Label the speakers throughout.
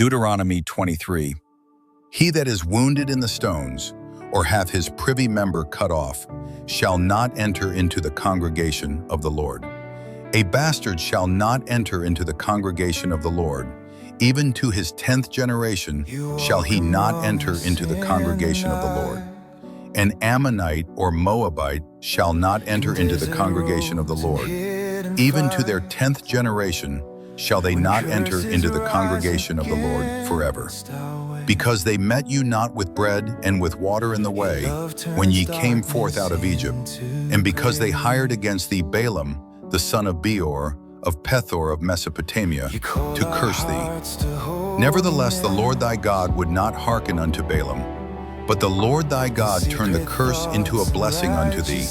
Speaker 1: Deuteronomy 23. He that is wounded in the stones, or hath his privy member cut off, shall not enter into the congregation of the Lord. A bastard shall not enter into the congregation of the Lord. Even to his 10th generation shall he not enter into the congregation of the Lord. An Ammonite or Moabite shall not enter into the congregation of the Lord. Even to their 10th generation shall they not enter into the congregation of the Lord forever. Because they met you not with bread and with water in the way, when ye came forth out of Egypt, and because they hired against thee Balaam, the son of Beor, of Pethor of Mesopotamia, to curse thee. Nevertheless, the Lord thy God would not hearken unto Balaam, but the Lord thy God turned the curse into a blessing unto thee,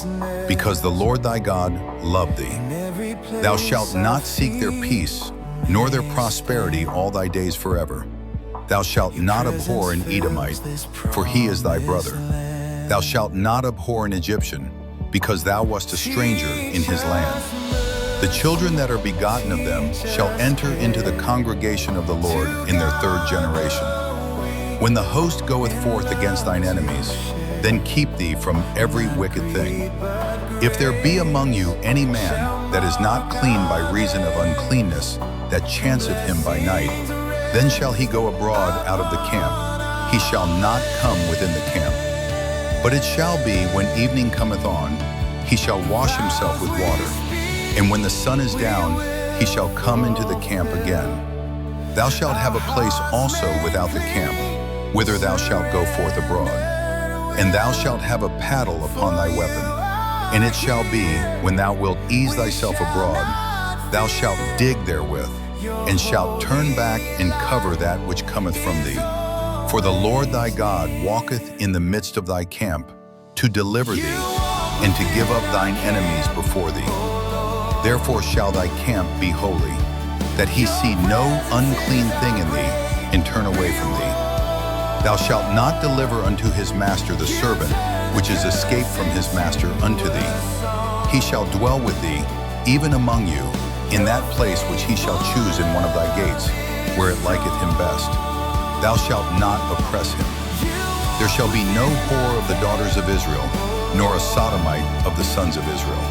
Speaker 1: because the Lord thy God loved thee. Thou shalt not seek their peace, nor their prosperity all thy days forever. Thou shalt not abhor an Edomite, for he is thy brother. Thou shalt not abhor an Egyptian, because thou wast a stranger in his land. The children that are begotten of them shall enter into the congregation of the Lord in their 3rd generation. When the host goeth forth against thine enemies, then keep thee from every wicked thing. If there be among you any man that is not clean by reason of uncleanness, that chanceth him by night, then shall he go abroad out of the camp. He shall not come within the camp. But it shall be, when evening cometh on, he shall wash himself with water. And when the sun is down, he shall come into the camp again. Thou shalt have a place also without the camp, whither thou shalt go forth abroad. And thou shalt have a paddle upon thy weapon. And it shall be, when thou wilt ease thyself abroad, thou shalt dig therewith, and shalt turn back and cover that which cometh from thee. For the Lord thy God walketh in the midst of thy camp, to deliver thee, and to give up thine enemies before thee. Therefore shall thy camp be holy, that he see no unclean thing in thee, and turn away from thee. Thou shalt not deliver unto his master the servant, which is escaped from his master unto thee. He shall dwell with thee, even among you, in that place which he shall choose in one of thy gates, where it liketh him best. Thou shalt not oppress him. There shall be no whore of the daughters of Israel, nor a sodomite of the sons of Israel.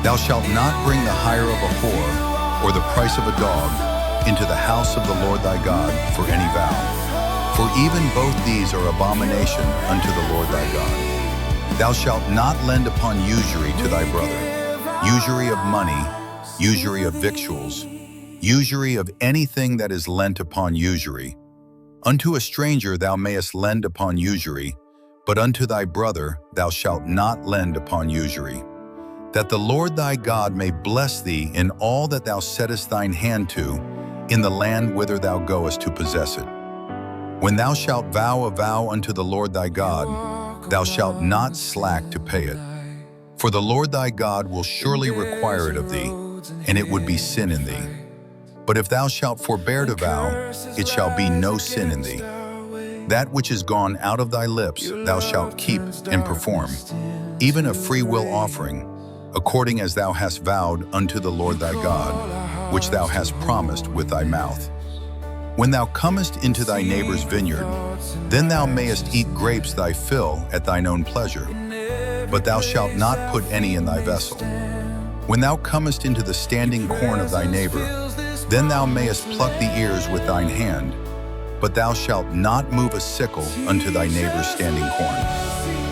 Speaker 1: Thou shalt not bring the hire of a whore, or the price of a dog, into the house of the Lord thy God for any vow. For even both these are abomination unto the Lord thy God. Thou shalt not lend upon usury to thy brother, usury of money, usury of victuals, usury of anything that is lent upon usury. Unto a stranger thou mayest lend upon usury, but unto thy brother thou shalt not lend upon usury. That the Lord thy God may bless thee in all that thou settest thine hand to, in the land whither thou goest to possess it. When thou shalt vow a vow unto the Lord thy God, thou shalt not slack to pay it. For the Lord thy God will surely require it of thee, and it would be sin in thee. But if thou shalt forbear to vow, it shall be no sin in thee. That which is gone out of thy lips thou shalt keep and perform, even a free will offering, according as thou hast vowed unto the Lord thy God, which thou hast promised with thy mouth. When thou comest into thy neighbor's vineyard, then thou mayest eat grapes thy fill at thine own pleasure, but thou shalt not put any in thy vessel. When thou comest into the standing corn of thy neighbor, then thou mayest pluck the ears with thine hand, but thou shalt not move a sickle unto thy neighbor's standing corn.